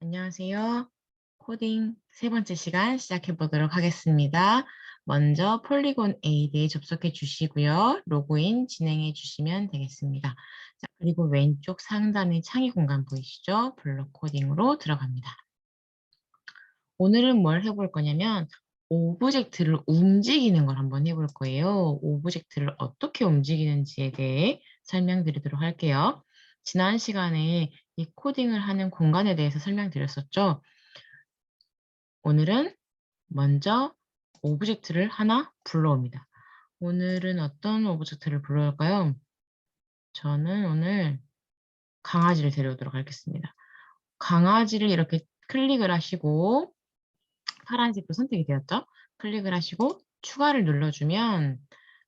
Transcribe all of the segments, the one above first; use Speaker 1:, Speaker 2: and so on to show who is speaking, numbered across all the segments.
Speaker 1: 안녕하세요. 코딩 세 번째 시간 시작해 보도록 하겠습니다. 먼저 폴리곤 AD에 접속해 주시고요. 로그인 진행해 주시면 되겠습니다. 자, 그리고 왼쪽 상단의 창의 공간 보이시죠? 블록 코딩으로 들어갑니다. 오늘은 뭘 해볼 거냐면 오브젝트를 움직이는 걸 한번 해볼 거예요. 오브젝트를 어떻게 움직이는지에 대해 설명드리도록 할게요. 지난 시간에 이 코딩을 하는 공간에 대해서 설명드렸었죠. 오늘은 먼저 오브젝트를 하나 불러옵니다. 오늘은 어떤 오브젝트를 불러올까요? 저는 오늘 강아지를 데려오도록 하겠습니다. 강아지를 이렇게 클릭을 하시고 파란색으로 선택이 되었죠? 클릭을 하시고 추가를 눌러주면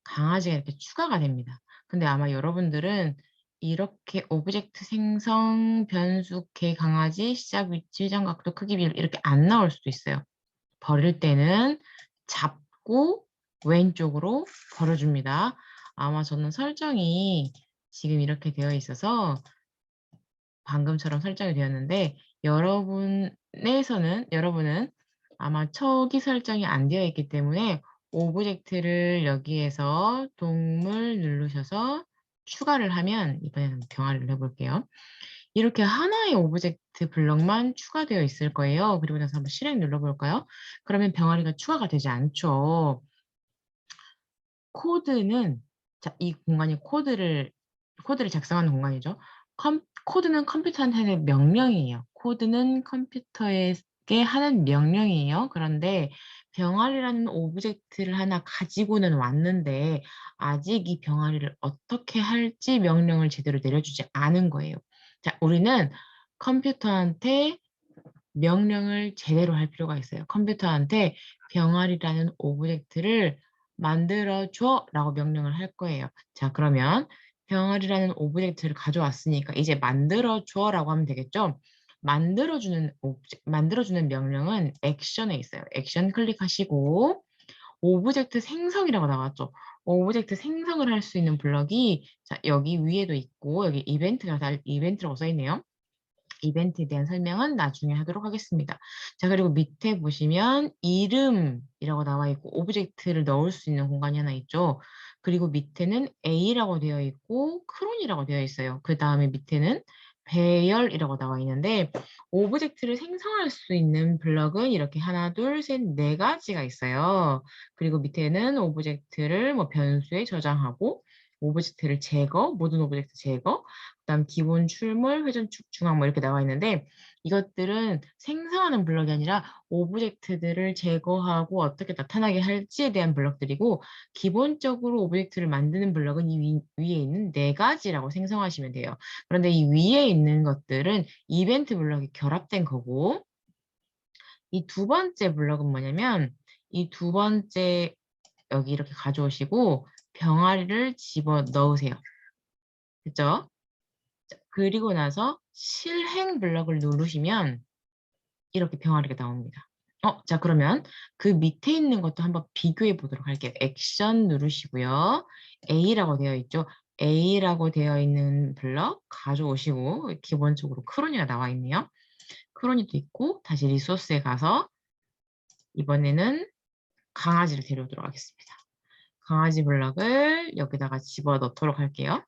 Speaker 1: 강아지가 이렇게 추가가 됩니다. 근데 아마 여러분들은 이렇게 오브젝트 생성, 변수, 개, 강아지, 시작, 위치, 정각도, 크기, 비율 이렇게 안 나올 수도 있어요. 버릴 때는 잡고 왼쪽으로 버려줍니다. 아마 저는 설정이 지금 이렇게 되어 있어서 방금처럼 설정이 되었는데 여러분은 아마 초기 설정이 안 되어 있기 때문에 오브젝트를 여기에서 동물 누르셔서 추가를 하면 이번에는 병아리를 해볼게요. 이렇게 하나의 오브젝트 블럭만 추가되어 있을 거예요. 그리고 나서 한번 실행 눌러볼까요? 그러면 병아리가 추가가 되지 않죠. 코드는 이 공간이 코드를 작성하는 공간이죠. 코드는 컴퓨터한테는 명령이에요. 코드는 컴퓨터에게 하는 명령이에요. 그런데 병아리라는 오브젝트를 하나 가지고는 왔는데 아직 이 병아리를 어떻게 할지 명령을 제대로 내려주지 않은 거예요. 자, 우리는 컴퓨터한테 명령을 제대로 할 필요가 있어요. 컴퓨터한테 병아리라는 오브젝트를 만들어 줘 라고 명령을 할 거예요. 자, 그러면 병아리라는 오브젝트를 가져왔으니까 이제 만들어 줘 라고 하면 되겠죠? 만들어주는 명령은 액션에 있어요. 액션 클릭하시고 오브젝트 생성이라고 나왔죠. 오브젝트 생성을 할 수 있는 블럭이 자, 여기 위에도 있고 여기 이벤트라고 써 있네요. 이벤트에 대한 설명은 나중에 하도록 하겠습니다. 자, 그리고 밑에 보시면 이름이라고 나와 있고 오브젝트를 넣을 수 있는 공간이 하나 있죠. 그리고 밑에는 A라고 되어 있고 크론이라고 되어 있어요. 그 다음에 밑에는 배열이라고 나와 있는데 오브젝트를 생성할 수 있는 블럭은 이렇게 하나, 둘, 셋, 네 가지가 있어요. 그리고 밑에는 오브젝트를 뭐 변수에 저장하고 오브젝트를 제거, 모든 오브젝트 제거, 그다음 기본 출몰, 회전축, 중앙 뭐 이렇게 나와 있는데 이것들은 생성하는 블럭이 아니라 오브젝트들을 제거하고 어떻게 나타나게 할지에 대한 블럭들이고 기본적으로 오브젝트를 만드는 블럭은 이 위에 있는 네 가지라고 생성하시면 돼요. 그런데 이 위에 있는 것들은 이벤트 블럭이 결합된 거고 이 두 번째 블럭은 뭐냐면 이 두 번째 여기 이렇게 가져오시고 병아리를 집어 넣으세요. 됐죠? 그리고 나서 실행 블럭을 누르시면 이렇게 병아리가 나옵니다. 자, 그러면 그 밑에 있는 것도 한번 비교해 보도록 할게요. 액션 누르시고요. A라고 되어 있죠. A라고 되어 있는 블럭 가져오시고 기본적으로 크로니가 나와 있네요. 크로니도 있고 다시 리소스에 가서 이번에는 강아지를 데려오도록 하겠습니다. 강아지 블럭을 여기다가 집어 넣도록 할게요.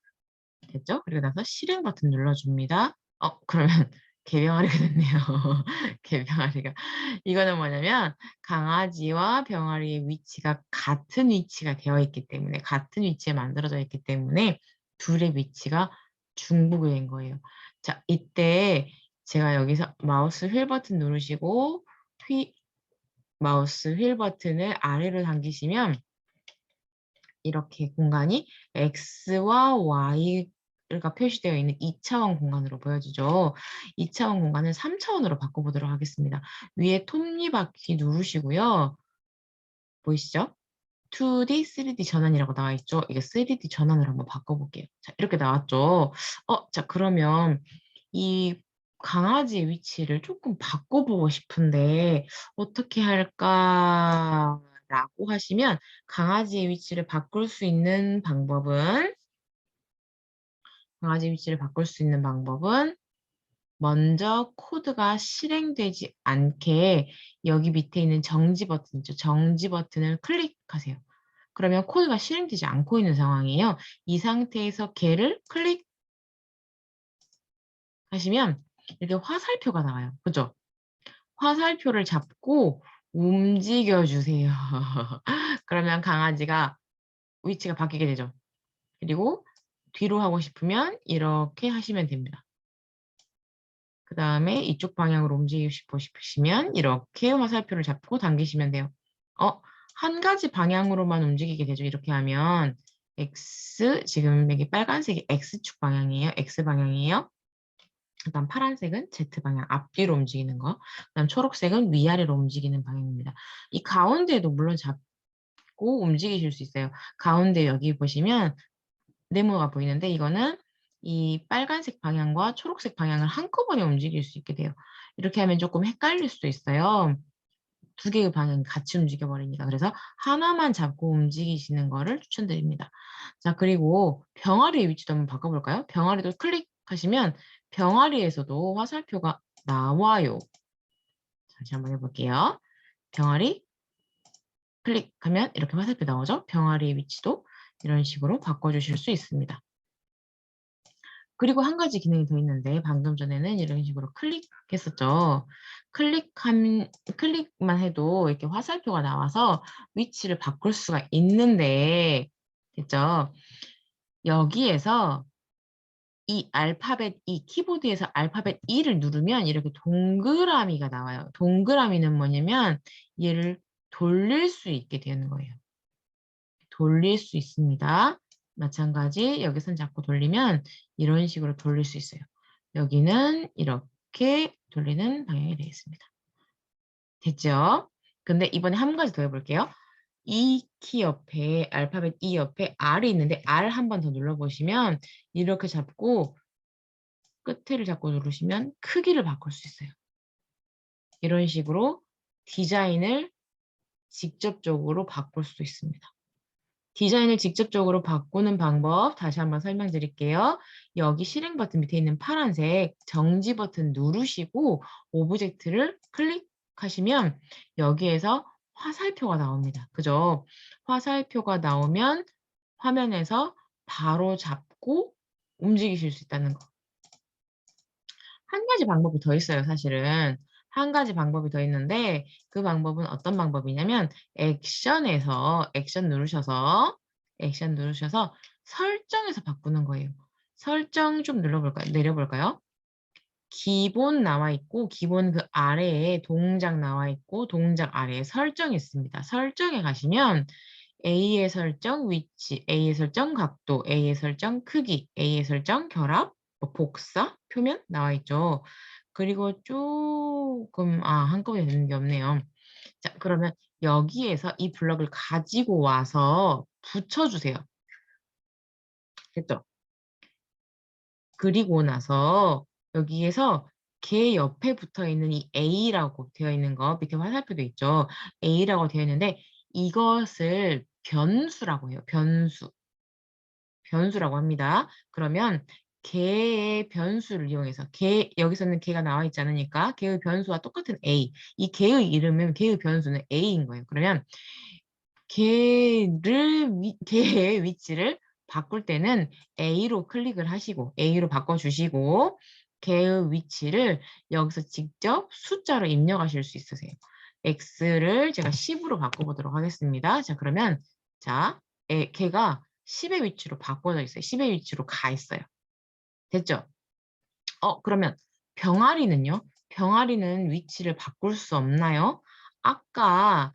Speaker 1: 됐죠? 그리고 나서 실행 버튼 눌러줍니다. 그러면 개병아리가 됐네요. 개병아리가. 이거는 뭐냐면 강아지와 병아리의 위치가 같은 위치가 되어 있기 때문에 같은 위치에 만들어져 있기 때문에 둘의 위치가 중복이 된 거예요. 자, 이때 제가 여기서 마우스 휠 버튼 누르시고 마우스 휠 버튼을 아래로 당기시면 이렇게 공간이 X와 Y가 표시되어 있는 2차원 공간으로 보여지죠. 2차원 공간을 3차원으로 바꿔보도록 하겠습니다. 위에 톱니바퀴 누르시고요. 보이시죠? 2D, 3D 전환이라고 나와 있죠. 이게 3D 전환으로 한번 바꿔볼게요. 자, 이렇게 나왔죠. 자, 그러면 이 강아지의 위치를 조금 바꿔보고 싶은데 어떻게 할까라고 하시면 강아지의 위치를 바꿀 수 있는 방법은 먼저 코드가 실행되지 않게 여기 밑에 있는 정지 버튼 있죠. 정지 버튼을 클릭하세요. 그러면 코드가 실행되지 않고 있는 상황이에요. 이 상태에서 걔를 클릭하시면 이렇게 화살표가 나와요. 그죠? 화살표를 잡고 움직여 주세요. 그러면 강아지가 위치가 바뀌게 되죠. 그리고 뒤로 하고 싶으면 이렇게 하시면 됩니다. 그다음에 이쪽 방향으로 움직이고 싶으시면 이렇게 화살표를 잡고 당기시면 돼요. 한 가지 방향으로만 움직이게 되죠. 이렇게 하면 X, 지금 여기 빨간색이 X축 방향이에요. X 방향이에요. 그다음 파란색은 Z 방향, 앞뒤로 움직이는 거. 그다음 초록색은 위아래로 움직이는 방향입니다. 이 가운데도 물론 잡고 움직이실 수 있어요. 가운데 여기 보시면 네모가 보이는데 이거는 이 빨간색 방향과 초록색 방향을 한꺼번에 움직일 수 있게 돼요. 이렇게 하면 조금 헷갈릴 수도 있어요. 두 개의 방향이 같이 움직여 버리니까. 그래서 하나만 잡고 움직이시는 거를 추천드립니다. 자, 그리고 병아리의 위치도 한번 바꿔볼까요? 병아리도 클릭하시면 병아리에서도 화살표가 나와요. 다시 한번 해볼게요. 병아리 클릭하면 이렇게 화살표 나오죠? 병아리의 위치도 이런 식으로 바꿔주실 수 있습니다. 그리고 한 가지 기능이 더 있는데 방금 전에는 이런 식으로 클릭했었죠. 클릭만 해도 이렇게 화살표가 나와서 위치를 바꿀 수가 있는데 됐죠? 여기에서 이 키보드에서 알파벳 E를 누르면 이렇게 동그라미가 나와요. 동그라미는 뭐냐면 얘를 돌릴 수 있게 되는 거예요. 돌릴 수 있습니다. 마찬가지 여기 선 잡고 돌리면 이런 식으로 돌릴 수 있어요. 여기는 이렇게 돌리는 방향이 되겠습니다. 됐죠? 근데 이번에 한 가지 더 해볼게요. 이 키 옆에 알파벳 E 옆에 R이 있는데 R 한 번 더 눌러보시면 이렇게 잡고 끝을 잡고 누르시면 크기를 바꿀 수 있어요. 이런 식으로 디자인을 직접적으로 바꿀 수도 있습니다. 디자인을 직접적으로 바꾸는 방법 다시 한번 설명드릴게요. 여기 실행 버튼 밑에 있는 파란색 정지 버튼 누르시고 오브젝트를 클릭하시면 여기에서 화살표가 나옵니다. 그죠? 화살표가 나오면 화면에서 바로 잡고 움직이실 수 있다는 거. 한 가지 방법이 더 있어요, 사실은. 한 가지 방법이 더 있는데 그 방법은 어떤 방법이냐면 액션 누르셔서 설정에서 바꾸는 거예요. 설정 좀 눌러볼까요? 내려볼까요? 기본 나와 있고 기본 그 아래에 동작 나와 있고 동작 아래에 설정이 있습니다. 설정에 가시면 A의 설정 위치, A의 설정 각도, A의 설정 크기, A의 설정 결합, 뭐 복사, 표면 나와 있죠. 그리고 조금 한꺼번에 되는 게 없네요. 자, 그러면 여기에서 이 블럭을 가지고 와서 붙여주세요. 됐죠? 그리고 나서 여기에서 걔 옆에 붙어 있는 이 A라고 되어 있는 거 밑에 화살표도 있죠. A라고 되어 있는데 이것을 변수라고 해요. 변수라고 합니다. 그러면 걔의 변수를 이용해서 여기서는 걔가 나와 있지 않으니까 걔의 변수와 똑같은 A. 이 걔의 변수는 A인 거예요. 그러면 걔의 위치를 바꿀 때는 A로 클릭을 하시고 A로 바꿔주시고 걔의 위치를 여기서 직접 숫자로 입력하실 수 있으세요. X를 제가 10으로 바꿔보도록 하겠습니다. 자, 그러면 걔가 10의 위치로 바꿔져 있어요. 10의 위치로 가 있어요. 됐죠? 그러면 병아리는요? 병아리는 위치를 바꿀 수 없나요? 아까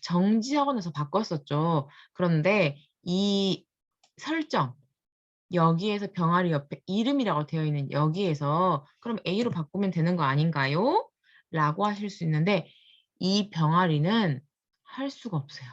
Speaker 1: 정지하고 나서 바꿨었죠. 그런데 이 설정, 여기에서 병아리 옆에 이름이라고 되어 있는 여기에서 그럼 A로 바꾸면 되는 거 아닌가요? 라고 하실 수 있는데 이 병아리는 할 수가 없어요.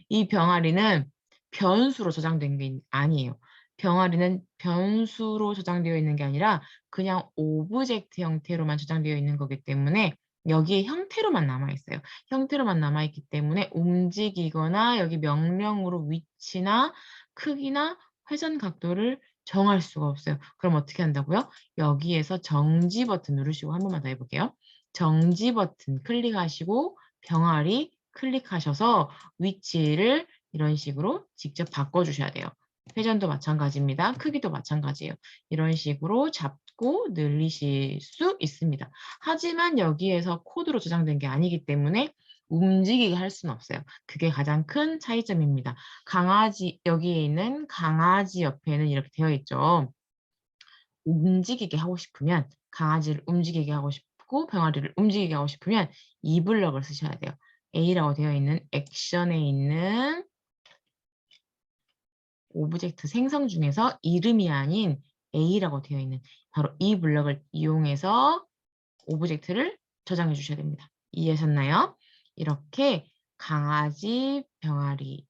Speaker 1: 이 병아리는 변수로 저장된 게 아니에요. 병아리는 변수로 저장되어 있는 게 아니라 그냥 오브젝트 형태로만 저장되어 있는 거기 때문에 여기에 형태로만 남아있어요. 형태로만 남아있기 때문에 움직이거나 여기 명령으로 위치나 크기나 회전 각도를 정할 수가 없어요. 그럼 어떻게 한다고요? 여기에서 정지 버튼 누르시고 한 번만 더 해 볼게요. 정지 버튼 클릭하시고 병아리 클릭하셔서 위치를 이런 식으로 직접 바꿔 주셔야 돼요. 회전도 마찬가지입니다. 크기도 마찬가지예요. 이런 식으로 잡고 늘리실 수 있습니다. 하지만 여기에서 코드로 저장된 게 아니기 때문에 움직이게 할 수는 없어요. 그게 가장 큰 차이점입니다. 강아지 여기에 있는 강아지 옆에는 이렇게 되어 있죠. 움직이게 하고 싶으면 강아지를 움직이게 하고 싶고 병아리를 움직이게 하고 싶으면 이 블럭을 쓰셔야 돼요. A라고 되어 있는 액션에 있는 오브젝트 생성 중에서 이름이 아닌 A라고 되어 있는 바로 이 블럭을 이용해서 오브젝트를 저장해 주셔야 됩니다. 이해하셨나요? 이렇게 강아지 병아리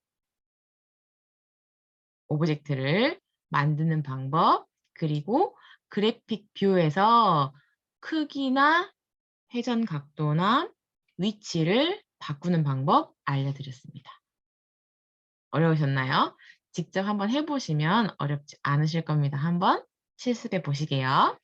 Speaker 1: 오브젝트를 만드는 방법, 그리고 그래픽 뷰에서 크기나 회전 각도나 위치를 바꾸는 방법 알려드렸습니다. 어려우셨나요? 직접 한번 해보시면 어렵지 않으실 겁니다. 한번 실습해 보시게요.